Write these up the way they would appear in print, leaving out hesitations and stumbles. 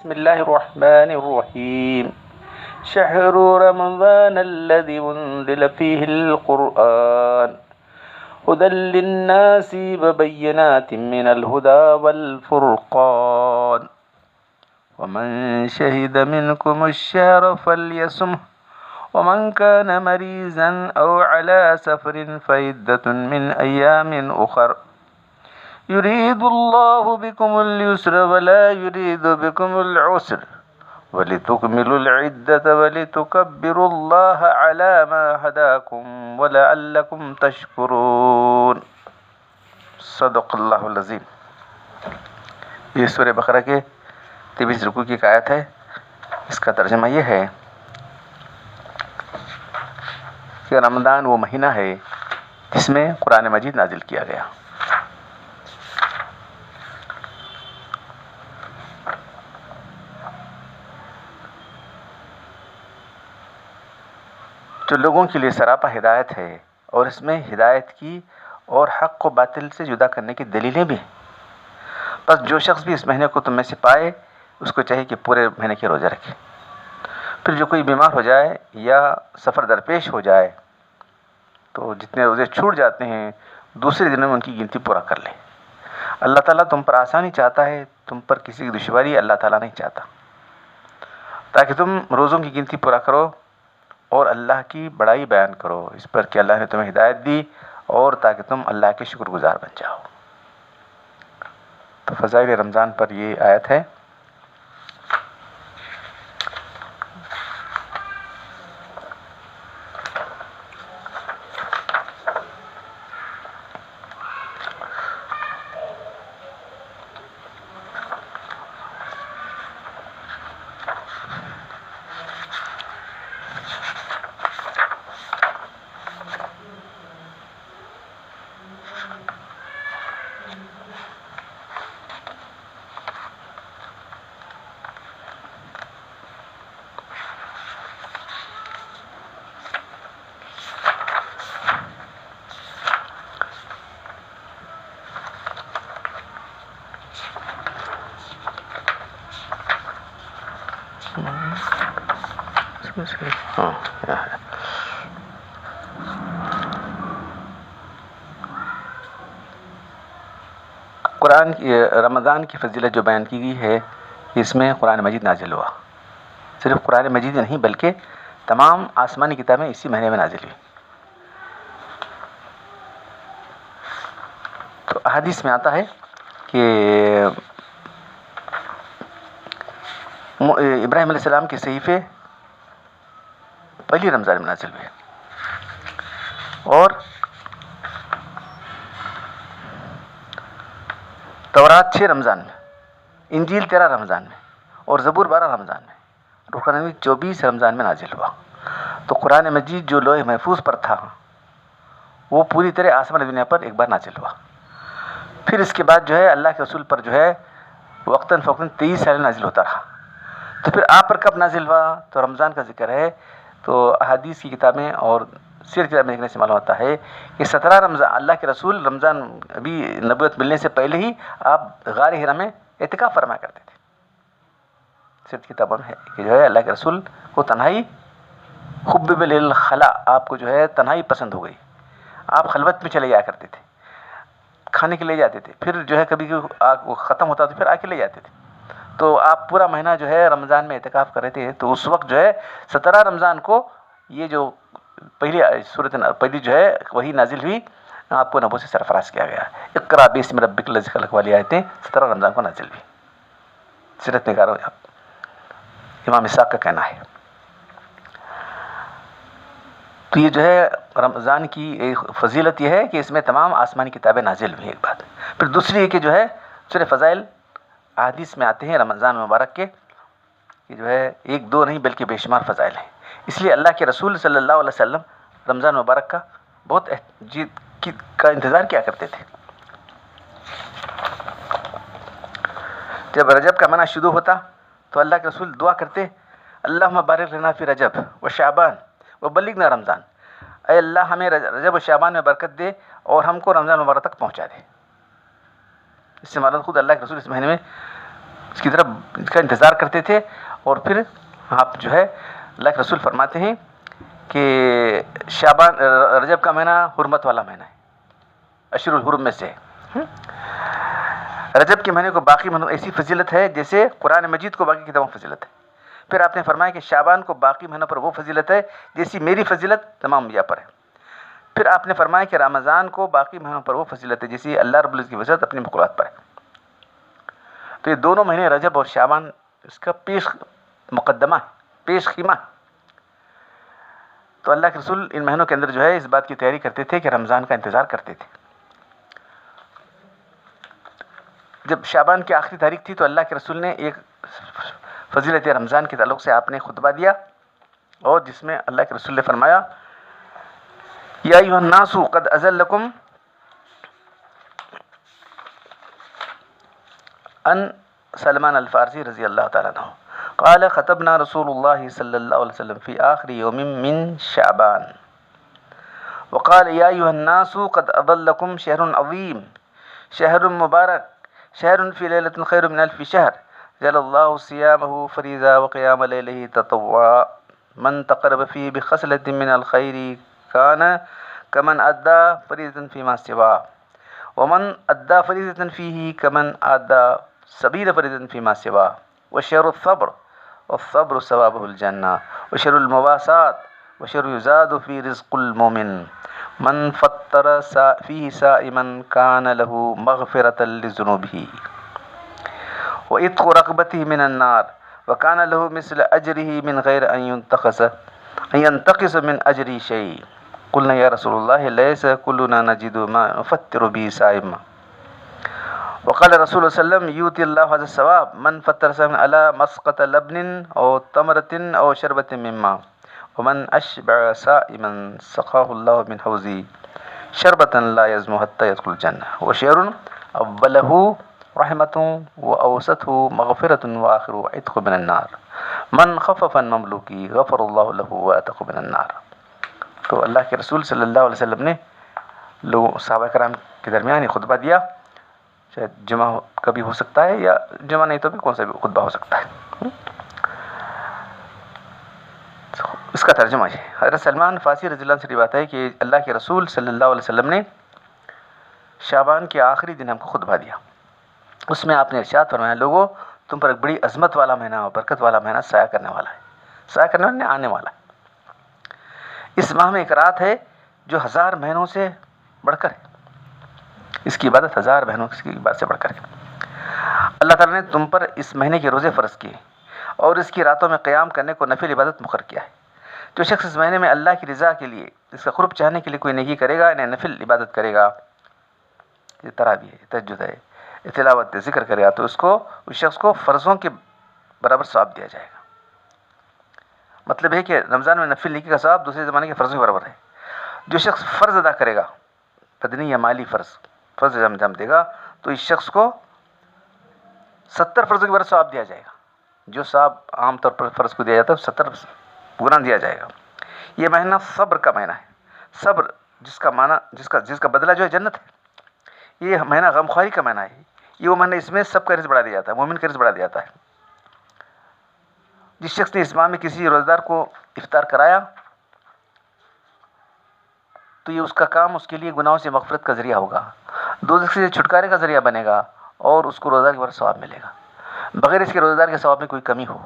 بسم الله الرحمن الرحيم شهر رمضان الذي أنزل فيه القرآن هدى للناس وبينات من الهدى والفرقان ومن شهد منكم الشهر فليصمه ومن كان مريضا أو على سفر فعدة من أيام أخر يريد الله بكم اليسر ولا يريد بكم العسر ولتكملوا العدة ولتكبروا الله على ما هداكم ولعلكم تشكرون صدق اللہ العظیم۔ یہ سورہ بقرہ کے 23 رکوع کی ایک آیت ہے۔ اس کا ترجمہ یہ ہے کہ رمضان وہ مہینہ ہے جس میں قرآن مجید نازل کیا گیا۔ جو لوگوں کے لیے سراپا ہدایت ہے، اور اس میں ہدایت کی اور حق کو باطل سے جدا کرنے کی دلیلیں بھی ہیں۔ بس جو شخص بھی اس مہینے کو تم میں سے پائے، اس کو چاہیے کہ پورے مہینے کے روزے رکھے۔ پھر جو کوئی بیمار ہو جائے یا سفر درپیش ہو جائے تو جتنے روزے چھوٹ جاتے ہیں دوسرے دنوں میں ان کی گنتی پورا کر لے۔ اللہ تعالیٰ تم پر آسانی چاہتا ہے، تم پر کسی کی دشواری اللہ تعالیٰ نہیں چاہتا، تاکہ تم روزوں کی گنتی پورا کرو اور اللہ کی بڑائی بیان کرو اس پر کہ اللہ نے تمہیں ہدایت دی، اور تاکہ تم اللہ کے شکر گزار بن جاؤ۔ تو فضائل رمضان پر یہ آیت ہے۔ قرآن کی رمضان کی فضیلت جو بیان کی گئی ہے، اس میں قرآن مجید نازل ہوا۔ صرف قرآن مجید نہیں بلکہ تمام آسمانی کتابیں اسی مہینے میں نازل ہوئی۔ تو احادیث میں آتا ہے کہ ابراہیم علیہ السلام کے صحیفے پہلی رمضان میں نازل ہوئے، اور تورات 6 رمضان میں، انجیل 13 رمضان میں، اور زبور 12 رمضان میں، رکن 24 رمضان میں نازل ہوا۔ تو قرآن مجید جو لوح محفوظ پر تھا وہ پوری طرح آسمان دنیا پر ایک بار نازل ہوا۔ پھر اس کے بعد جو ہے اللہ کے رسول پر جو ہے وقتاً فوقتاً 23 سال نازل ہوتا رہا۔ تو پھر آپ پر کب نازل ہوا؟ تو رمضان کا ذکر ہے۔ تو احادیث کی کتابیں اور سیر کتاب میں دیکھنے سے معلوم ہوتا ہے کہ 17 رمضان اللہ کے رسول رمضان ابھی نبوت ملنے سے پہلے ہی آپ غار حرا میں اعتکاف فرمایا کرتے تھے۔ سیر کتابوں میں ہے کہ جو ہے اللہ کے رسول کو تنہائی حب بالخلا، آپ کو جو ہے تنہائی پسند ہو گئی، آپ خلوت میں چلے جایا کرتے تھے، کھانے کے لے جاتے تھے، پھر جو ہے کبھی وہ ختم ہوتا تو پھر آ کے لے جاتے تھے۔ تو آپ پورا مہینہ جو ہے رمضان میں اعتکاف کر رہے تھے۔ تو اس وقت جو ہے 17 رمضان کو یہ جو پہلی جو ہے وہی نازل ہوئی، آپ کو نبوت سے سرفراز کیا گیا۔ اقرا باسم ربک الذی خلق والی آیتیں 17 رمضان کو نازل ہوئی۔ سیرت نگاروں امام اسحاق کا کہنا ہے۔ تو یہ جو ہے رمضان کی ایک فضیلت یہ ہے کہ اس میں تمام آسمانی کتابیں نازل ہوئی، ایک بات۔ پھر دوسری ہے کہ جو ہے سورہ فضائل احادیث میں آتے ہیں رمضان مبارک کے کہ جو ہے ایک دو نہیں بلکہ بے شمار فضائل ہیں۔ اس لیے اللہ کے رسول صلی اللہ علیہ وسلم رمضان مبارک کا بہت کا انتظار کیا کرتے تھے۔ جب رجب کا مہینہ شروع ہوتا تو اللہ کے رسول دعا کرتے، اللہم بارک لنا فی رجب و شعبان و بلغنا رمضان، اے اللہ ہمیں رجب و شعبان میں برکت دے اور ہم کو رمضان مبارک تک پہنچا دے۔ اس سے معلوم خود اللہ کے رسول اس مہینے میں اس کی طرف اس کا انتظار کرتے تھے. اور پھر آپ جو ہے اللہ کے رسول فرماتے ہیں کہ شعبان رجب کا مہینہ حرمت والا مہینہ ہے، اشہر الحرم میں سے ہے. رجب کے مہینے کو باقی مہینوں ایسی فضیلت ہے جیسے قرآن مجید کو باقی کتابوں فضیلت ہے. پھر آپ نے فرمایا کہ شعبان کو باقی مہینوں پر وہ فضیلت ہے جیسی میری فضیلت تمام انبیاء پر ہے. پھر آپ نے فرمایا کہ رمضان کو باقی مہینوں پر وہ فضیلت ہے جیسی اللہ رب العزت کی فضیلت اپنی مخلوقات پر ہے. تو یہ دونوں مہینے رجب اور شعبان اس کا پیش مقدمہ پیش خیمہ. تو اللہ کے رسول ان مہینوں کے اندر جو ہے اس بات کی تیاری کرتے تھے کہ رمضان کا انتظار کرتے تھے. جب شعبان کی آخری تاریخ تھی تو اللہ کے رسول نے ایک فضیلت رمضان کے تعلق سے آپ نے خطبہ دیا، اور جس میں اللہ کے رسول نے فرمایا یا ایھا الناس قد اذلکم ان سلمان الفارسی رضی اللہ تعالیٰ عنہ قال خطبنا رسول اللہ صلی اللہ علیہ وسلم فی آخر یوم من شعبان وقال یا ایھا الناس قد اضلکم شہر عظیم شہر مبارک شہر فی لیلۃ خیر من الف شہر جعل اللہ صیامہ فریضہ وقیام لیلہ تطوعا من تقرب فیہ بخصلۃ من الخیر کان کمن ادى فریضۃ فیما سوا ومن ادى فریضۃ فیہ کمن ادى سبیل فریضۃ فیما سوا وشہر الصبر والصبر ثوابہ الجنہ وشہر المواساة وشہر یزاد فی رزق المؤمن من فطر فیہ صائما کان له مغفرۃ لذنوبہ وعتق رقبته من النار وكان له مثل أجره من غير أن ينتقص من أجره شيء. قلنا يا رسول الله ليس كلنا نجد ما نفطر به صائما. وقال رسول الله صلى الله عليه وسلم يؤتي الله هذا الثواب من فطر صائما على مسقة لبن أو تمرة أو شربة من ماء ومن أشبع صائما سقاه الله من حوضه شربة لا يزمو حتى يدخل الجنة وشهر أوله رحمة وأوسطه مغفرة وآخره عتق من النار من خفف عن مملوکی غفر اللہ له وأعتقه من النار. تو اللہ کے رسول صلی اللہ علیہ وسلم نے لوگ صحابہ کرام کے درمیان یہ خطبہ دیا. شاید جمعہ کبھی ہو سکتا ہے یا جمعہ نہیں تو بھی کون سا بھی خطبہ ہو سکتا ہے. اس کا ترجمہ ہے حضرت سلمان فارسی رضی اللہ عنہ سے روایت ہے کہ اللہ کے رسول صلی اللہ علیہ وسلم نے شعبان کے آخری دن ہم کو خطبہ دیا. اس میں آپ نے ارشاد فرمایا لوگوں تم پر ایک بڑی عظمت والا مہینہ اور برکت والا مہینہ سایہ کرنے والا ہے. سایہ کرنے والے آنے والا ہے. اس ماہ میں ایک رات ہے جو 1000 مہینوں سے بڑھ کر ہے. اس کی عبادت 1000 مہینوں کی عبادت سے بڑھ کر ہے. اللہ تعالیٰ نے تم پر اس مہینے کے روزے فرض کیے اور اس کی راتوں میں قیام کرنے کو نفل عبادت مقرر کیا ہے. جو شخص اس مہینے میں اللہ کی رضا کے لیے اس کا قرب چاہنے کے لیے کوئی نیکی کرے گا انہیں نفل عبادت کرے گا، یہ تراویح ہے، تہجد ہے، تلاوت ذکر کرے گا تو اس شخص کو فرضوں کے برابر ثواب دیا جائے گا. مطلب ہے کہ رمضان میں نفل نیکی کا ثواب دوسرے زمانے کے فرضوں کے برابر ہے. جو شخص فرض ادا کرے گا بدنی یا مالی فرض انجام دے گا تو اس شخص کو 70 فرضوں کے برابر ثواب دیا جائے گا. جو ثواب عام طور پر فرض کو دیا جاتا ہے 70 گنا دیا جائے گا. یہ مہینہ صبر کا مہینہ ہے. صبر جس کا بدلہ جو ہے جنت ہے. یہ مہینہ غمخواری کا مہینہ ہے. یہ وہ مہینہ اس میں سب کا رزق بڑھا دیا جاتا ہے، مومن کا رزق بڑھا دیا جاتا ہے. جس شخص نے اس ماہ میں کسی روزدار کو افطار کرایا تو یہ اس کا کام اس کے لیے گناہوں سے مغفرت کا ذریعہ ہوگا، دوزخ سے چھٹکارے کا ذریعہ بنے گا اور اس کو روزدار کے بعد ثواب ملے گا بغیر اس کے روزدار کے ثواب میں کوئی کمی ہو.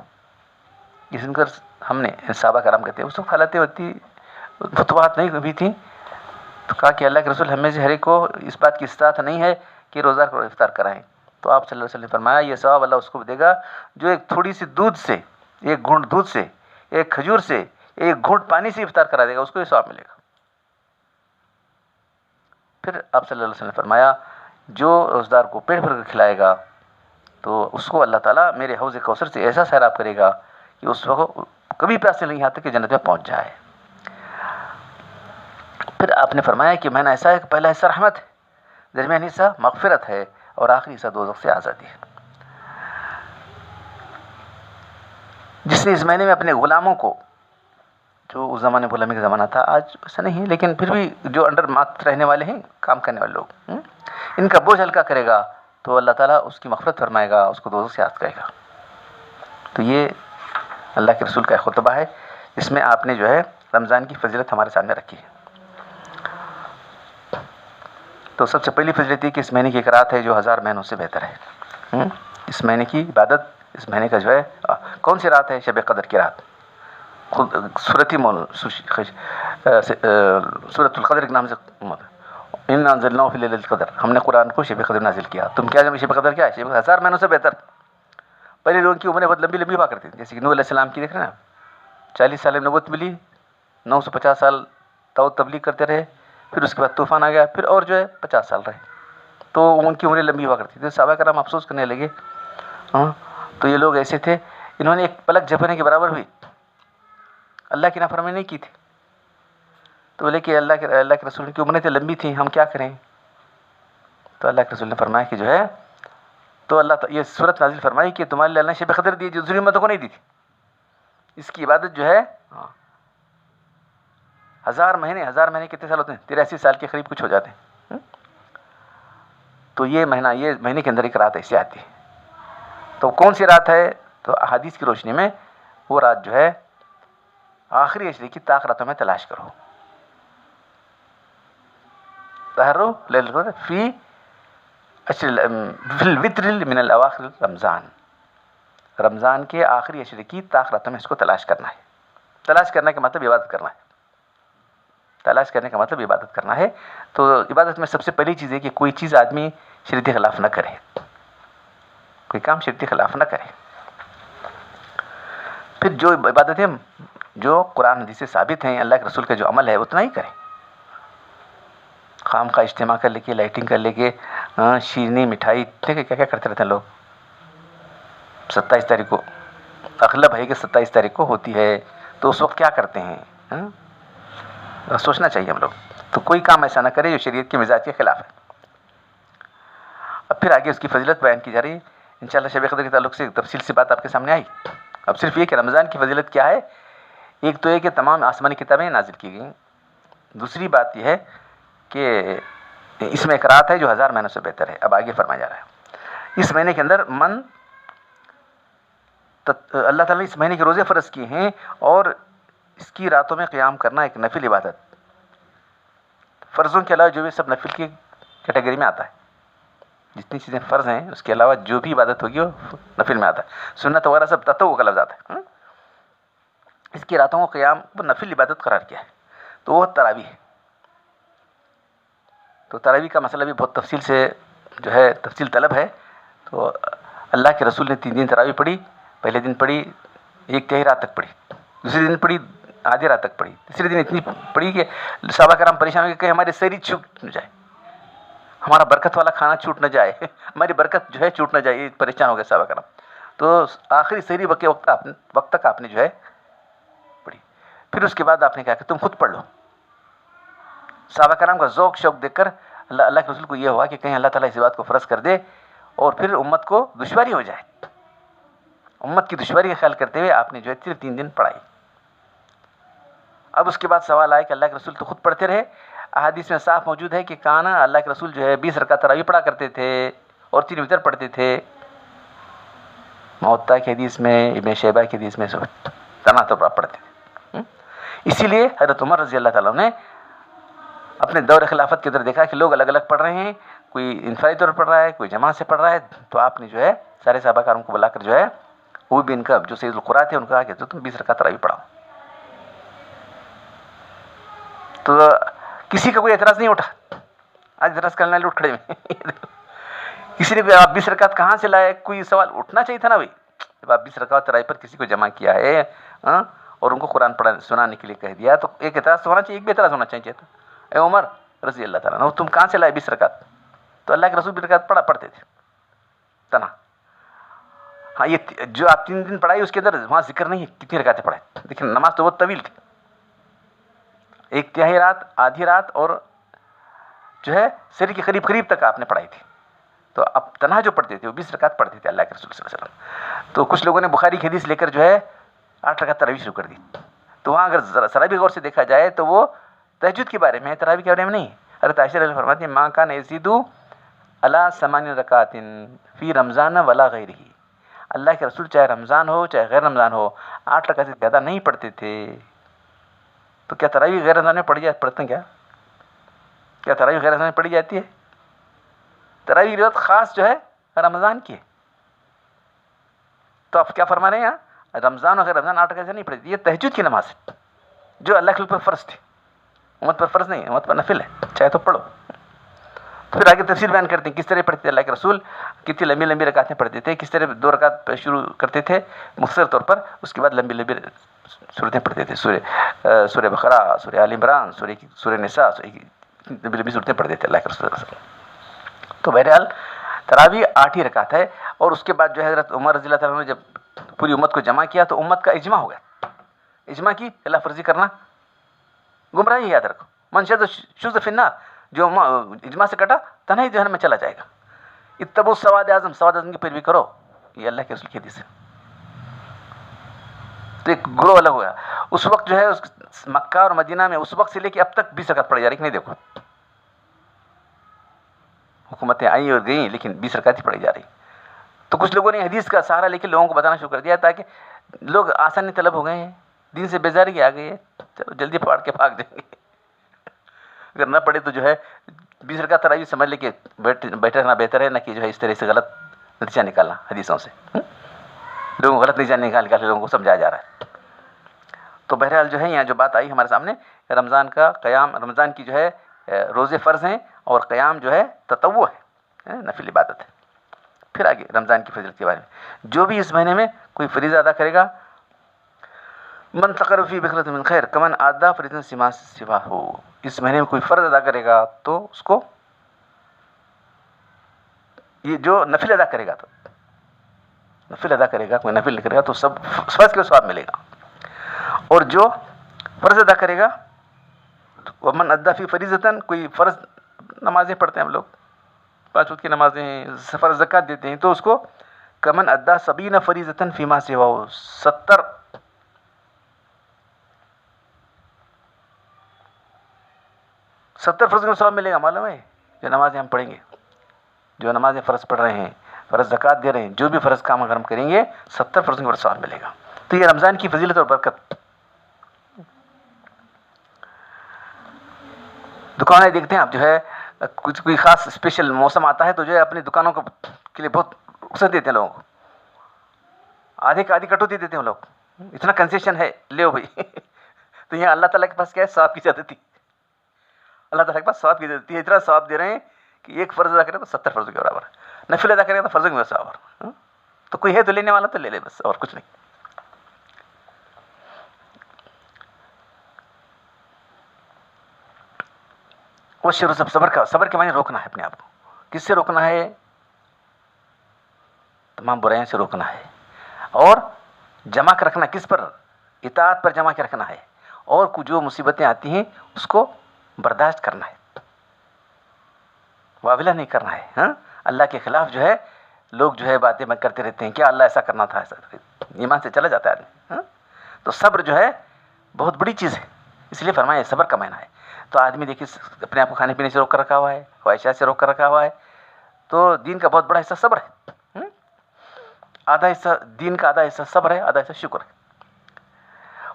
جس ان پر ہم نے صحابہ کرام کہتے ہیں اس وقت حالتیں ہوتی فتوحات نہیں بھی تھیں تو کہا کہ اللہ کے رسول ہمیں سے ہر ایک کو اس بات کی استطاعت نہیں ہے کہ روزدار کو افطار کرائیں. تو آپ صلی اللہ علیہ وسلم نے فرمایا یہ ثواب اللہ اس کو دے گا جو ایک تھوڑی سی دودھ سے، ایک گھونٹ دودھ سے، ایک کھجور سے، ایک گھونٹ پانی سے افطار کرا دے گا، اس کو یہ ثواب ملے گا. پھر آپ صلی اللہ علیہ وسلم نے فرمایا جو روزدار کو پیٹ بھر کر کھلائے گا تو اس کو اللہ تعالیٰ میرے حوض کوثر سے ایسا سیراب کرے گا کہ اس وقت کبھی پیاسے نہیں آتے کہ جنت میں پہنچ جائے. پھر آپ نے فرمایا کہ مہینہ ایسا ہے کہ پہلا حصہ رحمت ہے، درمیانی حصہ مغفرت ہے اور آخری حصہ دوزخ سے آزادی ہے. جس نے اس مہینے میں اپنے غلاموں کو، جو اس زمانے غلامی کا زمانہ تھا، آج ایسا نہیں ہے لیکن پھر بھی جو انڈر مات رہنے والے ہیں، کام کرنے والے لوگ، ان کا بوجھ ہلکا کرے گا تو اللہ تعالیٰ اس کی مغفرت فرمائے گا، اس کو دوزخ سے آزاد کرے گا. تو یہ اللہ کے رسول کا ایک خطبہ ہے جس میں آپ نے جو ہے رمضان کی فضیلت ہمارے سامنے رکھی ہے. تو سب سے پہلی فضیلت یہ کہ اس مہینے کی ایک رات ہے جو 1000 مہینوں سے بہتر ہے. اس مہینے کی عبادت، اس مہینے کا جو ہے کون سی رات ہے؟ شب قدر کی رات. خود سورت القدر کے نام سے انا انزلناہ فی لیلۃ القدر، ہم نے قرآن کو شب قدر نازل کیا. تم کیا جب شب قدر کیا ہے؟ شب 1000 مہینوں سے بہتر. پہلے لوگوں کی عمریں بہت لمبی لمبی ہوا کرتی تھیں، جیسے کہ نوح علیہ السلام کی دیکھ رہے ہیں نا، 40 سال نبوت ملی، 950 سال دعوت تبلیغ کرتے رہے، پھر اس کے بعد طوفان آ گیا، پھر اور جو ہے 50 سال رہے، تو ان کی عمریں لمبی ہوا کرتی تھی. صحابہ کرام افسوس کرنے لگے. تو یہ لوگ ایسے تھے، انہوں نے ایک پلک جھپکنے کے برابر بھی اللہ کی نافرمانی نہیں کی تھی. تو بولے کہ اللہ کے رسول کی عمریں تو لمبی تھیں، ہم کیا کریں؟ تو اللہ کے رسول نے فرمایا کہ جو ہے، تو اللہ یہ صورت نازل فرمائی کہ تمہارے لیے اللہ نے شب قدر دی جو دوسری امتوں کو نہیں دی تھی. اس کی عبادت جو ہے 1000 مہینے کتنے سال ہوتے ہیں؟ 83 سال کے قریب کچھ ہو جاتے ہیں. تو یہ مہینے کے اندر ایک رات ایسی آتی ہے. تو کون سی رات ہے؟ تو احادیث کی روشنی میں وہ رات جو ہے آخری عشرے کی طاق راتوں میں تلاش کرو. تحروا لیلۃ القدر فی الوتر من الاواخر رمضان، رمضان کے آخری عشرے کی طاق راتوں میں اس کو تلاش کرنا ہے. تلاش کرنے کا مطلب عبادت کرنا ہے. تلاش کرنے کا مطلب عبادت کرنا ہے. تو عبادت میں سب سے پہلی چیز ہے کہ کوئی چیز آدمی شریعت کے خلاف نہ کرے، کوئی کام شریعت کے خلاف نہ کرے. پھر جو عبادتیں جو قرآن حدیث سے ثابت ہیں، اللہ کے رسول کا جو عمل ہے اتنا ہی کرے. خام کا اجتماع کر لے کے، لائٹنگ کر لے کے، شیرنی مٹھائی دیکھے کیا کیا کرتے رہتے ہیں لوگ. 27 تاریخ کو اغلب ہے کہ 27 تاریخ کو ہوتی ہے، تو اس وقت کیا کرتے ہیں؟ سوچنا چاہیے ہم لوگ. تو کوئی کام ایسا نہ کرے جو شریعت کے مزاج کے خلاف ہے. اب پھر آگے اس کی فضیلت بیان کی جا رہی ہے. انشاءاللہ شب قدر کے تعلق سے تفصیل سے بات آپ کے سامنے آئی. اب صرف یہ کہ رمضان کی فضیلت کیا ہے، ایک تو یہ کہ تمام آسمانی کتابیں نازل کی گئیں. دوسری بات یہ ہے کہ اس میں ایک رات ہے جو 1000 مہینوں سے بہتر ہے. اب آگے فرمایا جا رہا ہے اس مہینے کے اندر اللہ تعالیٰ نے اس مہینے کے روزے فرض کیے ہیں، اور اس کی راتوں میں قیام کرنا ایک نفل عبادت. فرضوں کے علاوہ جو بھی سب نفل کی کیٹیگری میں آتا ہے. جتنی چیزیں فرض ہیں اس کے علاوہ جو بھی عبادت ہوگی وہ نفل میں آتا ہے. سنت وغیرہ سب تطوع کا لفظ آتا ہے. اس کی راتوں کو قیام کو نفل عبادت قرار کیا ہے. تو وہ تراویح ہے. تو تراویح کا مسئلہ بھی بہت تفصیل سے جو ہے تفصیل طلب ہے. تو اللہ کے رسول نے 3 دن تراویح پڑھی. پہلے دن پڑھی 1/3 رات تک پڑھی، دوسرے دن پڑھی آدھی رات تک پڑھی، تیسرے دن اتنی پڑھی کہ صحابہ کرام پریشان ہو گئے کہ ہماری سحری چھوٹ نہ جائے، ہمارا برکت والا کھانا چھوٹ نہ جائے، ہماری برکت جو ہے چھوٹ نہ جائے. پریشان ہو گئے صحابہ کرام. تو آخری سحری وقت تک آپ نے جو ہے پڑھی. پھر اس کے بعد آپ نے کہا کہ تم خود پڑھ لو. صحابہ کرام کا ذوق شوق دیکھ کر اللہ کے رسول کو یہ ہوا کہ کہیں اللہ تعالیٰ اس بات کو فرض کر دے اور پھر امت کو دشواری ہو جائے. امت کی دشواری کا خیال کرتے ہوئے آپ نے جو ہے صرف 3 دن پڑھائی. اب اس کے بعد سوال آیا کہ اللہ کے رسول تو خود پڑھتے رہے. احادیث میں صاف موجود ہے کہ کانا اللہ کے رسول جو ہے 20 رکعت تراویح پڑھا کرتے تھے اور 3 وتر پڑھتے تھے. موطا کی حدیث میں، ابن شیبہ کی حدیث میں تناتر پڑھتے تھے. اسی لیے حضرت عمر رضی اللہ تعالیٰ نے اپنے دور خلافت کے اندر دیکھا کہ لوگ الگ الگ پڑھ رہے ہیں، کوئی انفرادی طور پر پڑھ رہا ہے، کوئی جماعت سے پڑھ رہا ہے. تو آپ نے جو ہے سارے صحابہ کرام کو بلا کر جو ہے وہ بھی ان کا جو سید القراء تھے ان کو کہا کہ تم 20 رکعت تراویح پڑھاؤ. تو کسی کا کوئی اعتراض نہیں اٹھا. آج اعتراض کرنے والے اٹھ کھڑے ہوئے. کسی نے آپ 20 رکعت کہاں سے لائے؟ کوئی سوال اٹھنا چاہیے تھا نا بھائی. جب آپ 20 رکعت تراویح پر کسی کو جمع کیا ہے اور ان کو قرآن سنانے کے لیے کہہ دیا تو ایک اعتراض تو ہونا چاہیے، ایک بھی اعتراض ہونا چاہیے. اے عمر رضی اللہ تعالیٰ عنہ تم کہاں سے لائے 20 رکعت؟ تو اللہ کے رسول 20 رکعت پڑھتے تھے تنہا. ہاں یہ جو آپ 3 دن پڑھائی اس کے اندر وہاں ذکر نہیں ہے کتنی رکعتیں پڑھائے. لیکن نماز تو بہت طویل تھی. 1/3 رات، آدھی رات اور جو ہے سحر کے قریب تک آپ نے پڑھائی تھی. تو اب تنہا جو پڑھتے تھے وہ 20 رکعت پڑھتے تھے اللہ کے رسول صلی اللہ علیہ وسلم. تو کچھ لوگوں نے بخاری کی حدیث لے کر جو ہے 8 رکعت تراویح شروع کر دی. تو وہاں اگر ذرا بھی غور سے دیکھا جائے تو وہ تہجد کے بارے میں ہے، تراویح کے بارے میں نہیں. حضرت عائشہ رضی اللہ عنہا فرماتی ہیں ماں کان یزیدو الا 8 رکعات فی رمضان ولا غیرہ، اللہ کے رسول چاہے رمضان ہو چاہے غیر رمضان ہو 8 رکعت سے زیادہ نہیں پڑھتے تھے. تو کیا تراویح غیر رمضان میں پڑھتے ہیں کیا تراویح غیر رمضان میں پڑھی جاتی ہے؟ تراویح کی روایت خاص جو ہے رمضان کی ہے. تو آپ کیا فرما رہے ہیں یہاں؟ رمضان اور غیر رمضان 8 رکعت سے نہیں پڑھی. یہ تہجد کی نماز ہے جو اللہ کے اوپر فرض تھی، امت پر فرض نہیں ہے، امت پر نفل ہے، چاہے تو پڑھو. پھر آگے تفسیر بیان کرتے ہیں کس طرح پڑھتے تھے اللہ کے رسول، کتنی لمبی لمبی رکعتیں پڑھتے تھے، کس طرح 2 رکعت شروع کرتے تھے مختصر طور پر، اس کے بعد لمبی لمبی صورتیں پڑھتے تھے. سورہ بقرہ، سورہ آل عمران، سورہ نساء، لمبی لمبی صورتیں پڑھتے تھے اللہ کے رسول صلی اللہ علیہ وسلم. تو بہرحال تراویح 8 ہی رکعت ہے. اور اس کے بعد جو ہے حضرت عمر رضی اللہ تعالیٰ نے جب پوری امت کو جمع کیا تو امت کا اجماع ہو گیا. اجماع کی اللہ فرضی کرنا گمراہی، یاد رکھو. من شذ فی النار، جو اجماع سے کٹا تنہائی جہنم میں چلا جائے گا. اتبعوا سواد اعظم، سواد اعظم کی پیروی کرو، یہ اللہ کے رسول کی حدیث ہے. تو ایک گروہ الگ ہوا. اس وقت جو ہے مکہ اور مدینہ میں اس وقت سے لے کے اب تک 20 رکعت پڑھی جا رہی. نہیں دیکھو حکومتیں آئیں اور گئیں لیکن 20 رکعت ہی پڑھی جا رہی. تو کچھ لوگوں نے حدیث کا سہارا لے کے لوگوں کو بتانا شروع کر دیا تاکہ لوگ آسانی طلب ہو گئے ہیں، دین سے بیزاری آ گئی ہے، چلو جلدی پھاڑ کے بھاگ جائیں گے. اگر نہ پڑھے تو جو ہے 20 رکعت تراویح سمجھ لے کہ بیٹھے رہنا بہتر ہے، نہ کہ جو ہے اس طرح سے غلط نتیجہ نکالنا حدیثوں سے. لوگوں کو غلط نتیجہ نکال کے لوگوں کو سمجھایا جا رہا ہے. تو بہرحال جو ہے یہاں جو بات آئی ہمارے سامنے، رمضان کا قیام، رمضان کی جو ہے روزے فرض ہیں اور قیام جو ہے تطوع ہے، نفل عبادت ہے. پھر آگے رمضان کی فضیلت کے بارے میں، جو بھی اس مہینے میں کوئی فریضہ ادا کرے گا، من تقرب فی بخلۃ من خیر کمن آدا فریضہ سوا ہو، اس مہینے میں کوئی فرض ادا کرے گا تو اس کو یہ جو نفل ادا کرے گا، تو نفل ادا کرے گا، کوئی نفل کرے گا تو سب فرض کے ثواب ملے گا. اور جو فرض ادا کرے گا، ومن ادا فی فریضۃ، کوئی فرض نمازیں پڑھتے ہیں ہم لوگ، 5 وقت کی نمازیں ہیں، فرض زکوٰۃ دیتے ہیں، تو اس کو کمن ادا 70 فریضۃ فیما سوا، 70 فرض کا ثواب ملے گا. معلوم ہے جو نمازیں ہم پڑھیں گے، جو نمازیں فرض پڑھ رہے ہیں، فرض زکوٰۃ دے رہے ہیں، جو بھی فرض کام اگر ہم کریں گے 70 فرض کا ثواب ملے گا. تو یہ رمضان کی فضیلت اور برکت. دکانیں دیکھتے ہیں آپ، جو ہے کچھ کوئی خاص اسپیشل موسم آتا ہے تو جو ہے اپنی دکانوں کے لیے بہت رخصت دیتے ہیں لوگوں کو، آدھے کا آدھی کٹوتی دیتے ہیں لوگ، اتنا کنسیشن ہے، لے بھائی. تو یہاں اللہ تعالیٰ کے پاس کیا ہے؟ ثواب کی زیادتی. اللہ تعالیٰ کے پاس ثواب کی زیادتی ہے، اتنا ثواب دے رہے ہیں کہ ایک فرض ادا کرے تو 70 فرض کے برابر، نفل ادا کرے تو فرض کے برابر. تو کوئی ہے تو لینے والا تو لے لے بس، اور کچھ نہیں. وہ صبر کے معنی روکنا ہے اپنے آپ کو. کس سے روکنا ہے؟ تمام برائیوں سے روکنا ہے. اور جمع کر رکھنا کس پر؟ اطاعت پر جمع کے رکھنا ہے. اور جو مصیبتیں آتی ہیں اس کو برداشت کرنا ہے، واویلا نہیں کرنا ہے. ہاں، اللہ کے خلاف جو ہے لوگ جو ہے باتیں کرتے رہتے ہیں، کیا اللہ ایسا کرنا تھا، ایسا ایمان سے چلا جاتا ہے آدمی. تو صبر جو ہے بہت بڑی چیز ہے، اس لیے فرمایا صبر کا معنی ہے. تو آدمی دیکھیے اپنے آپ کو کھانے پینے سے روک کر رکھا ہوا ہے، خواہشات سے روک کر رکھا ہوا ہے. تو دین کا بہت بڑا حصہ صبر ہے. آدھا حصہ دین کا، آدھا حصہ صبر ہے، آدھا حصہ شکر ہے.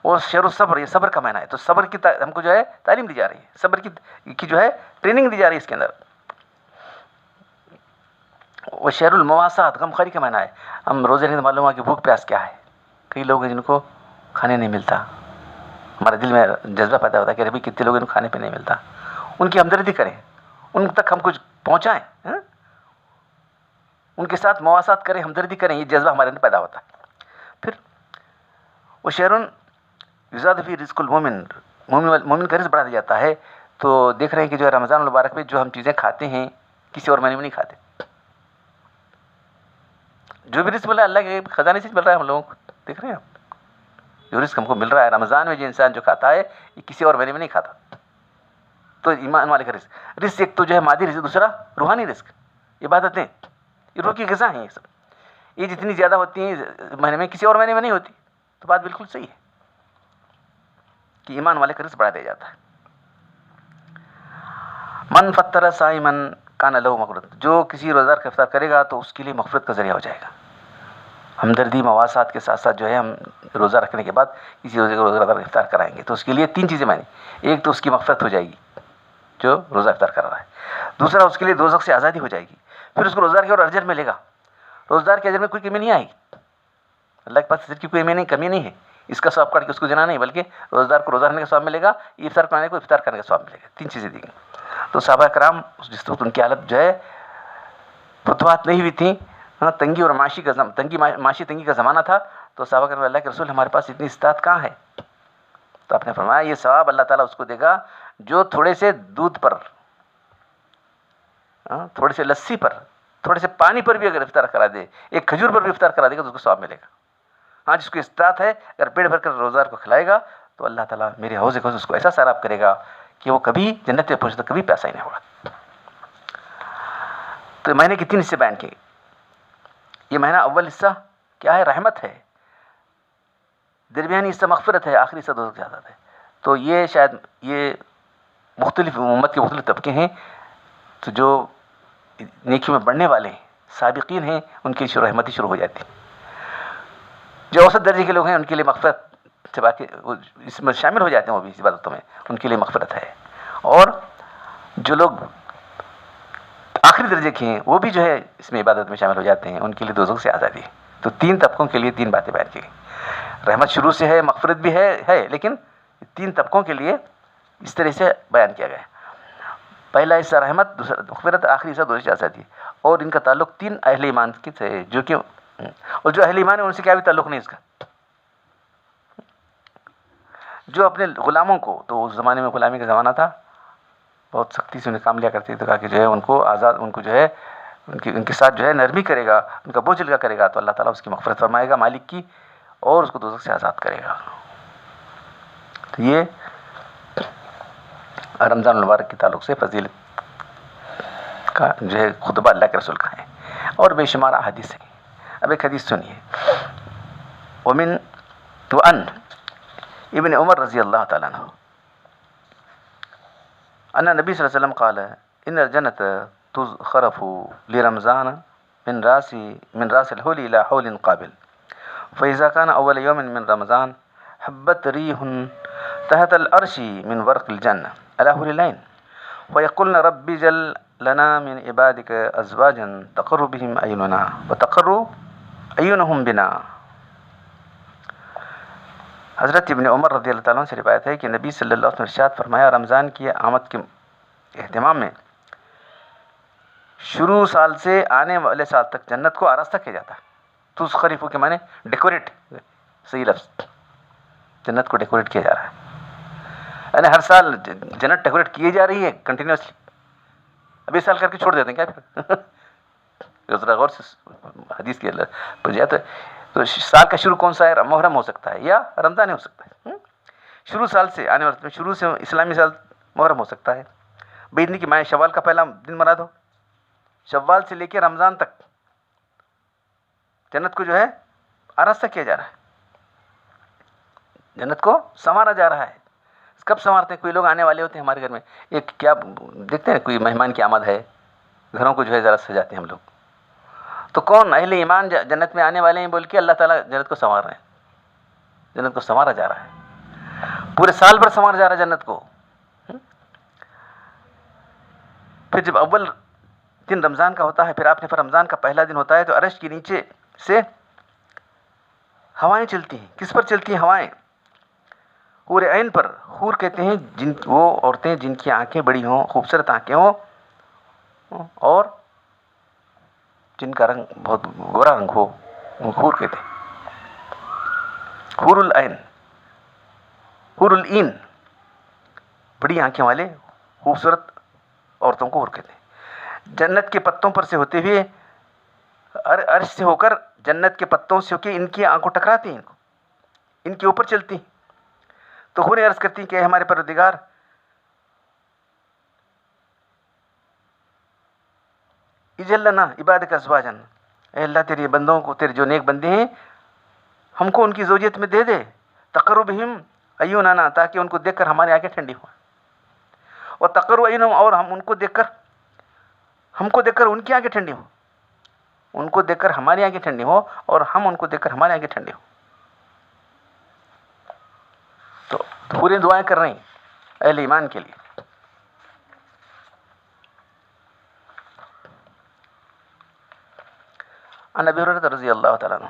اور شعر الصبر، یہ صبر کا معنی ہے. تو صبر کی ہم کو جو ہے تعلیم دی جا رہی ہے، صبر کی جو ہے ٹریننگ دی جا رہی ہے اس کے اندر. وہ شعر المواسات، غم خواری کا معنی ہے. ہم روزے رہنے معلوم ہوا کہ بھوک پیاس کیا ہے. کئی لوگ ہیں جن کو کھانے نہیں ملتا، ہمارے دل میں جذبہ پیدا ہوتا ہے کہ ابھی کتنے لوگ ان کو کھانے پہ نہیں ملتا. ان کی ہمدردی کریں، ان تک ہم کچھ پہنچائیں، ان کے ساتھ مواسات کریں، ہمدردی کریں. یہ جذبہ ہمارے اندر پیدا ہوتا ہے. پھر وہ شعرٌ یزاد فی رزق المومن، مومن کا رزق بڑھا دیا جاتا ہے. تو دیکھ رہے ہیں کہ جو ہے رمضان المبارک میں جو ہم چیزیں کھاتے ہیں کسی اور مہینے میں نہیں کھاتے. جو بھی رزق مل رہا ہے اللہ کے خزانے سے مل رہا ہے ہم لوگوں کو. دیکھ رہے ہیں آپ، جو رزق ہم کو مل رہا ہے رمضان میں، جو انسان جو کھاتا ہے یہ کسی اور مہینے میں نہیں کھاتا. تو ایمان والے کا رزق ایک تو جو ہے مادی رزق، دوسرا روحانی رزق، عبادتیں، یہ روح کی غذا ہیں. یہ سب یہ جتنی زیادہ ہوتی ہیں مہینے میں کسی اور مہینے میں نہیں ہوتی. تو بات بالکل صحیح ہے کہ ایمان والے کا رزق بڑھا دیا جاتا ہے. من فطر صائمن کان لہو مغفرۃ، جو کسی روزہ دار کا افطار کرے گا تو اس کے لیے مغفرت کا ذریعہ ہو جائے گا. ہمدردی مواسات کے ساتھ ساتھ جو ہے ہم روزہ رکھنے کے بعد کسی روزہ دار کا افطار کرائیں گے تو اس کے لیے 3 چیزیں معنی. ایک تو اس کی مغفرت ہو جائے گی جو روزہ افطار کر رہا ہے. دوسرا اس کے لیے دوزخ سے آزادی ہو جائے گی. پھر اس کو روزہ دار کے اور اجر ملے گا. روزہ دار کے اجر میں کوئی کمی نہیں آئے گی. اللہ کے پاس اجر کی کوئی کمی نہیں ہے. اس کا ثواب کاٹ کے اس کو دینا نہیں، بلکہ روزہ دار کو روزہ رکھنے کا ثواب ملے گا، افطار کرانے کو افطار کرنے کا ثواب ملے گا. 3 چیزیں دی گئی. تو صحابہ کرام جس وقت ان کی حالت جو ہے فتوحات نہیں ہوئی تھیں، تنگی اور معاشی تنگی کا زمانہ تھا، تو صحابہ کرام اللہ کے رسول ہمارے پاس اتنی استطاعت کہاں ہے؟ تو آپ نے فرمایا یہ ثواب اللہ تعالیٰ اس کو دے گا جو تھوڑے سے دودھ پر، تھوڑے سے لسی پر، تھوڑے سے پانی پر بھی اگر افطار کرا دے، ایک کھجور پر بھی افطار کرا دے گا تو اس کو ثواب ملے گا. ہاں جس کو استطاعت ہے اگر پیٹ بھر کر روزہ دار کو کھلائے گا تو اللہ تعالیٰ میرے حوض کو اس کو ایسا سیراب کرے گا کہ وہ کبھی جنت میں پہنچے تو کبھی پیاسا ہی نہیں ہوگا. تو مہینے کے 3 حصے بیان کیے. یہ مہینہ اول حصہ کیا ہے؟ رحمت ہے. درمیانی حصہ مغفرت ہے. آخری حصہ دوزخ سے آزاد ہے. تو یہ شاید یہ مختلف امت کے مختلف طبقے ہیں. تو جو نیکیوں میں بڑھنے والے ہیں، سابقین ہیں، ان کی رحمتی شروع ہو جاتی. جو اوسط درجے کے لوگ ہیں ان کے لیے مغفرت سے باقی اس میں شامل ہو جاتے ہیں، وہ بھی اس عبادتوں میں ان کے لیے مغفرت ہے. اور جو لوگ آخری درجے کے ہیں وہ بھی جو ہے اس میں عبادت میں شامل ہو جاتے ہیں، ان کے لیے دوزخ سے آزادی. تو 3 طبقوں کے لیے 3 باتیں بیان کی گئی. رحمت شروع سے ہے، مغفرت بھی ہے لیکن 3 طبقوں کے لیے اس طرح سے بیان کیا گیا. پہلا حصہ رحمت، دوسرا مغفرت، آخری حصہ دوزخ سے آزادی. اور ان کا تعلق 3 اہل ایمان کے سے، جو کہ اور جو اہل ایمان ہے ان سے کیا بھی تعلق نہیں اس کا. جو اپنے غلاموں کو، تو اس زمانے میں غلامی کا زمانہ تھا، بہت سختی سے انہیں کام لیا کرتے تھے، کہا کہ جو ہے ان کو آزاد، ان کو جو ہے ان کے ساتھ جو ہے نرمی کرے گا، ان کا بوجھ ہلکا کرے گا تو اللہ تعالیٰ اس کی مغفرت فرمائے گا مالک کی، اور اس کو دوزخ سے آزاد کرے گا. تو یہ رمضان المبارک کے تعلق سے فضیلت کا جو ہے خطبہ اللہ کے رسول کا ہے، اور بے شمار احادیث ہیں. اب ایک حدیث سنیے. وعن ابن عمر رضی اللہ تعالیٰ عنہ ان نبی صلی اللہ علیہ وسلم قال ان الجنت تزخرف لرمضان من راس الحول الى حول قابل فاذا كان اول يوم من رمضان حبت ريح تحت العرش من ورق الجنة على حور العين ويقولن رب جل لنا من عبادك ازواجا تقر بهم اعيننا وتقر اعينهم بنا. حضرت ابن عمر رضی اللہ تعالیٰ عنہ سے روایت ہے کہ نبی صلی اللہ علیہ وسلم نے ارشاد فرمایا رمضان کی آمد کے اہتمام میں شروع سال سے آنے والے سال تک جنت کو آراستہ کیا جاتا ہے. تزخرف کے معنی ڈیکوریٹ، صحیح لفظ، جنت کو ڈیکوریٹ کیا جا رہا ہے. یعنی ہر سال جنت ڈیکوریٹ کی جا رہی ہے کنٹینیوسلی. اب اس سال کر کے چھوڑ دیتے ہیں کیا پھر ذرا غور سے حدیث کی تو سال کا شروع کون سا ہے؟ محرم ہو سکتا ہے یا رمضان ہو سکتا ہے. شروع سال سے آنے والے شروع سے اسلامی سال محرم ہو سکتا ہے. بیدنی کی معنی شوال کا پہلا دن مراد ہو. شوال سے لے کے رمضان تک جنت کو جو ہے آراستہ کیا جا رہا ہے، جنت کو سنوارا جا رہا ہے. کب سنوارتے ہیں؟ کوئی لوگ آنے والے ہوتے ہیں ہمارے گھر میں، ایک کیا دیکھتے ہیں کوئی مہمان کی آمد ہے، گھروں کو جو ہے ذرا سجاتے ہیں ہم لوگ. تو کون اہل ایمان جنت میں آنے والے ہیں بول کے اللہ تعالیٰ جنت کو سنوار رہے ہیں. جنت کو سنوارا جا رہا ہے، پورے سال بھر سنوارا جا رہا ہے جنت کو. پھر جب اول دن رمضان کا ہوتا ہے، پھر آپ نے رمضان کا پہلا دن ہوتا ہے تو عرش کے نیچے سے ہوائیں چلتی ہیں. کس پر چلتی ہیں ہوائیں؟ حور عین پر. حور کہتے ہیں وہ عورتیں جن کی آنکھیں بڑی ہوں، خوبصورت آنکھیں ہوں اور جن کا رنگ بہت گورا رنگ ہو، حور کہتے ہیں. حور العین، حور العین، بڑی آنکھیں والے خوبصورت عورتوں کو حور کہتے ہیں. جنت کے پتوں پر سے ہوتے ہوئے عرش سے ہو کر جنت کے پتوں سے ہو کے ان کی آنکھوں ٹکراتی ہیں، ان کے اوپر چلتی ہیں. تو حوریں عرض کرتی ہیں کہ اے ہمارے پروردگار، اجعل لنا عبادک ازواجا، اے اللہ تیرے بندوں کو، تیرے جو نیک بندے ہیں ہم کو ان کی زوجیت میں دے دے. تقر بہم اعیننا، تاکہ ان کو دیکھ کر ہماری آنکھیں ٹھنڈی ہوں. اور تقر اعینہم، اور ہم ان کو دیکھ کر ہم کو دیکھ کر ان کی آنکھیں ٹھنڈی ہوں، ان کو دیکھ کر ہماری آنکھیں ٹھنڈی ہوں، اور ہم ان کو دیکھ کر ہماری آنکھیں ٹھنڈی ہوں. تو پوری دعائیں کر رہی ہیں اہل ایمان کے لیے. عن ابی ہریرہ رضی اللہ تعالیٰ عنہ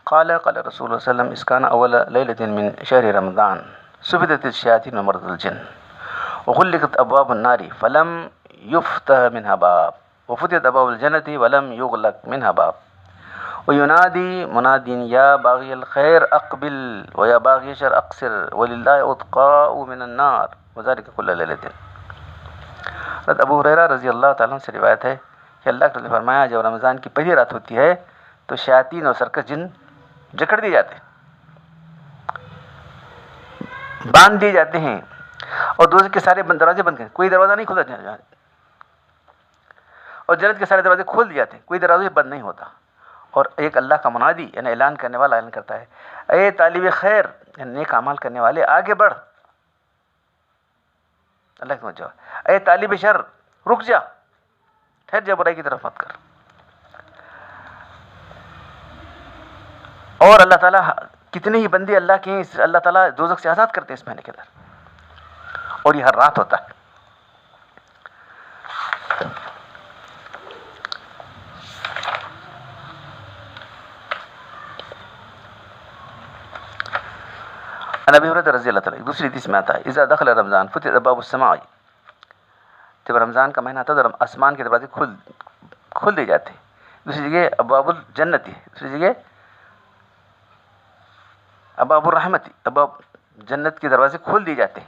قال قال رسول اللہ صلی اللہ علیہ وسلم اسکان اول لیلۃ من شہر رمضان سفدت الشیاطین ومرض الجن وغلقت ابواب النار فلم يفتح منها باب وفتحت ابواب الجنة ولم يغلق منها باب وينادي مناد یا باغی الخیر اقبل ویا باغی الشر اقصر وللہ اتقاء من النار وذلك كل لیلۃ. حضرت ابو ہریرہ رضی اللہ تعالیٰ عنہ سے روایت ہے کہ اللہ کے رسول نے فرمایا جب رمضان کی پہلی رات ہوتی ہے تو شیاطین اور سرکش جن جکڑ دیے جاتے ہیں، باندھ دیے جاتے ہیں، اور دوزخ کے سارے دروازے بند کریں، کوئی دروازہ نہیں کھلتا، اور جنت کے سارے دروازے کھول دیے جاتے ہیں، کوئی دروازہ بند نہیں ہوتا. اور ایک اللہ کا منادی یعنی اعلان کرنے والا اعلان کرتا ہے، اے طالب خیر یعنی نیک اعمال کرنے والے آگے بڑھ. اللہ کی توجہ، اے طالب شر رک جا، ٹھہر جا، برائی کی طرف مت کر. اور اللہ تعالیٰ کتنے ہی بندے اللہ کے ہیں، اللہ تعالیٰ دوزخ سے آزاد کرتے ہیں اس مہینے کے اندر، اور یہ ہر رات ہوتا ہے. عن ابی ہریرہ رضی اللہ تعالیٰ ایک دوسری حدیث میں آتا ہے اذا دخل رمضان فتحت ابواب السماء، جب رمضان کا مہینہ آتا ہے تو آسمان کے دروازے کھول دیے جاتے ہیں. دوسری جگہ ابواب الجنت، دوسری جگہ ابواب الرحمت، ابواب جنت کے دروازے کھول دیے جاتے ہیں.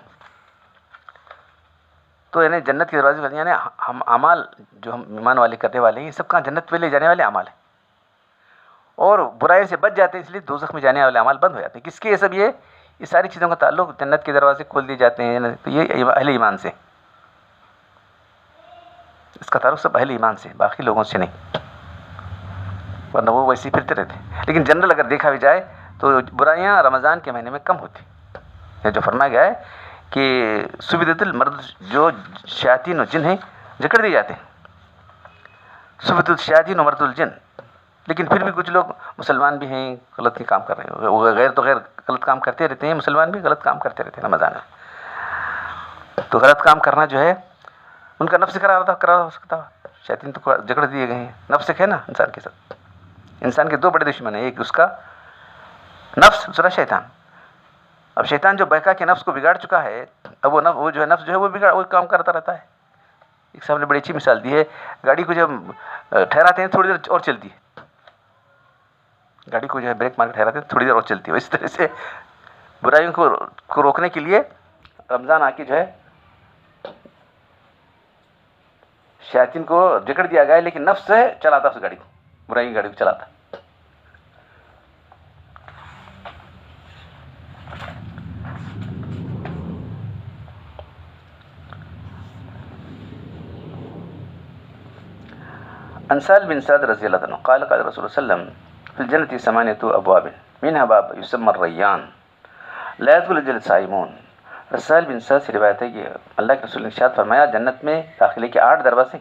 تو یعنی جنت کے دروازے یعنی ہم اعمال جو ہم ایمان والے کرنے والے ہیں یہ سب کہاں جنت پہ لے جانے والے اعمال ہیں، اور برائی سے بچ جاتے ہیں، اس لیے دوزخ میں جانے والے اعمال بند ہو جاتے ہیں. کس کے یہ سب یہ ساری چیزوں کا تعلق جنت کے دروازے کھول دیے جاتے ہیں، تو یہ اہل ایمان سے، اس کا تعلق سب اہل ایمان سے، باقی لوگوں سے نہیں، ورنہ وہ ویسے ہی پھرتے رہتے. لیکن جنرل اگر دیکھا بھی جائے تو برائیاں رمضان کے مہینے میں کم ہوتی. یہ جو فرمایا گیا ہے کہ سفدت المرض، جو شیاطین و جن ہیں جکڑ دیے جاتے ہیں، سفدت الشیاطین و مرض الجن. لیکن پھر بھی کچھ لوگ مسلمان بھی ہیں غلط کام کر رہے ہیں، وہ غیر تو غیر غلط کام کرتے رہتے ہیں، مسلمان بھی غلط کام کرتے رہتے ہیں رمضان میں. تو غلط کام کرنا جو ہے ان کا نفس کرا ہو سکتا ہے. شیاطین تو جکڑ دیے گئے ہیں، نفس ہے نا انسان کے ساتھ. انسان کے دو بڑے دشمن ہیں، ایک اس کا نفس، دوسرا شیطان. اب شیطان جو بہکا کے نفس کو بگاڑ چکا ہے، اب وہ جو ہے نفس جو ہے وہ کام کرتا رہتا ہے. ایک صاحب نے بڑی اچھی مثال دی ہے، گاڑی کو جب ٹھہراتے ہیں تھوڑی دیر اور چلتی ہے، گاڑی کو جو ہے بریک مار کے ٹھہراتے ہیں تھوڑی دیر اور چلتی ہے. اس طرح سے برائیوں کو روکنے کے لیے رمضان آ کے جو ہے شیاطین کو جکڑ دیا گیا ہے، لیکن نفس سے چلاتا اس گاڑی کو، برائی کی گاڑی کو چلاتا. عن سهل بن سعد رضی اللہ عنہ قال قال رسول اللہ صلی اللہ علیہ وسلم فی الجنة ثمانية ابواب منها باب يسمى الریان لا يدخل الجنة الصائمون. سہل بن سعد سے روایت ہے کہ اللہ کے رسول نے ارشاد فرمایا جنت میں داخلے کے 8 دروازے،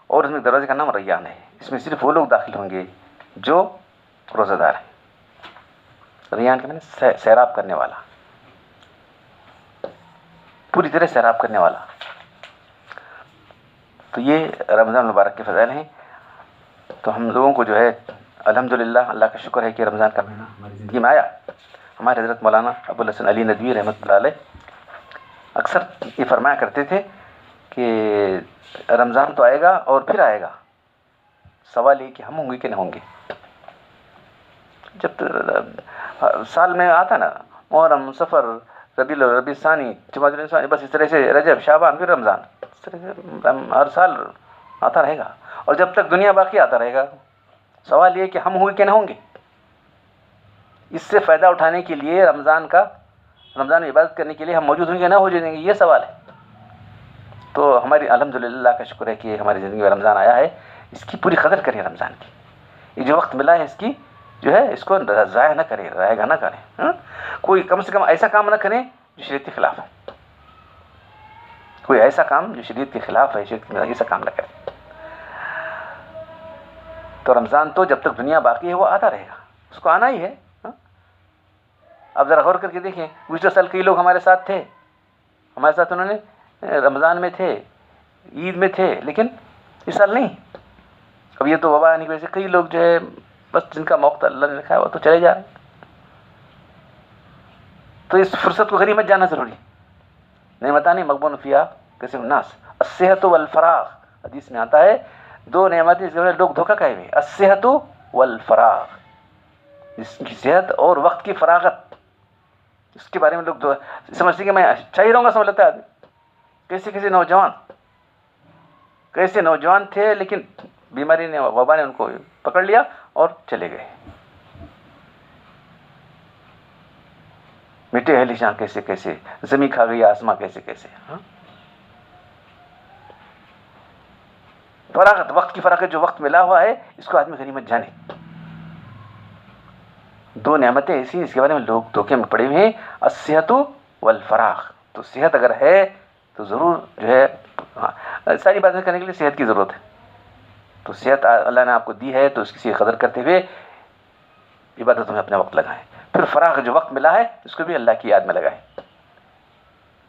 اور اس میں ایک دروازے کا نام ریان ہے. اس میں صرف وہ لوگ داخل ہوں گے جو روزہ دار ہیں. ریان کے معنی سیراب کرنے والا، پوری طرح سیراب کرنے والا. تو یہ رمضان مبارک کے فضائل ہیں. تو ہم لوگوں کو جو ہے الحمدللہ اللہ کا شکر ہے کہ رمضان کا مہینہ ہماری زندگی میں آیا. ہمارے حضرت مولانا ابو الحسن علی ندوی رحمۃ اللہ علیہ اکثر یہ فرمایا کرتے تھے کہ رمضان تو آئے گا اور پھر آئے گا، سوال یہ کہ ہم ہوں گے کہ نہیں ہوں گے. جب سال میں آتا نا محرم، سفر، ربیع ثانی، جمادی الثانی، بس اس طرح سے رجب، شعبان، پھر رمضان، اس طرح سے ہر سال آتا رہے گا، اور جب تک دنیا باقی آتا رہے گا. سوال یہ کہ ہم ہوں گے کہ نہ ہوں گے. اس سے فائدہ اٹھانے کے لیے رمضان میں عبادت کرنے کے لیے ہم موجود ہوں گے نہ ہو جائیں گے، یہ سوال ہے. تو ہماری الحمدللہ کا شکر ہے کہ ہماری زندگی میں رمضان آیا ہے. اس کی پوری قدر کریں رمضان کی. یہ جو وقت ملا ہے اس کی جو ہے اس کو ضائع نہ کریں، رائے گا نہ کریں. کوئی کم سے کم ایسا کام نہ کریں جو شریعت کے خلاف ہے. کوئی ایسا کام جو شریعت کے خلاف ہے، شریعت میں ایسا کام نہ کرے. تو رمضان تو جب تک دنیا باقی ہے وہ آتا رہے گا، اس کو آنا ہی ہے. اب ذرا غور کر کے دیکھیں، گزشتہ سال کئی لوگ ہمارے ساتھ تھے، ہمارے ساتھ انہوں نے رمضان میں تھے، عید میں تھے، لیکن اس سال نہیں. اب یہ تو وبا آنے کی وجہ سے کئی لوگ جو ہے بس جن کا موقع اللہ نے لکھا ہے وہ تو چلے جا رہے ہیں. تو اس فرصت کو غنیمت جاننا ضروری. نعمتان مغبون فیہا کثیر الناس، الصحت والفراغ. حدیث میں آتا ہے دو نعمتیں اس میں لوگ دھوکہ کھائے ہوئے، الصحت والفراغ، جس کی صحت اور وقت کی فراغت، اس کے بارے میں لوگ سمجھتے کہ میں اچھا ہی رہوں گا، سمجھ لیتا ہے آدمی. کیسے نوجوان تھے لیکن بیماری نے، وبا نے ان کو پکڑ لیا اور چلے گئے. مٹے اہل شان کیسے کیسے، زمین کھا گئی آسماں کیسے کیسے. فراغت، وقت کی فراغت، جو وقت ملا ہوا ہے اس کو آدمی غنیمت جانے. دو نعمتیں ایسی اس کے بارے میں لوگ دھوکے میں پڑے ہوئے ہیں، الصحت والفراغ. تو صحت اگر ہے تو ضرور جو ہے ساری باتیں کرنے کے لیے صحت کی ضرورت ہے. تو صحت اللہ نے آپ کو دی ہے تو اس کی قدر کرتے ہوئے عبادتوں میں اپنا وقت لگائیں. پھر فراغ جو وقت ملا ہے اس کو بھی اللہ کی یاد میں لگائیں.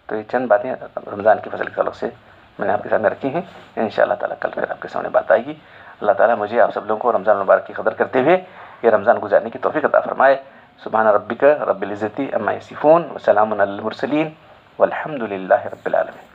تو یہ چند باتیں رمضان کی فضل کے تعلق سے میں نے آپ کے سامنے رکھی ہیں. ان شاء اللہ تعالیٰ کل پھر آپ کے سامنے بات آئے گی. اللہ تعالیٰ مجھے آپ سب لوگوں کو رمضان المبارک کی قدر کرتے ہوئے یہ رمضان گزارنے کی توفیق عطا فرمائے. سبحان ربک رب العزت عما یصفون وسلام علی المرسلین والحمد للہ رب العالمین.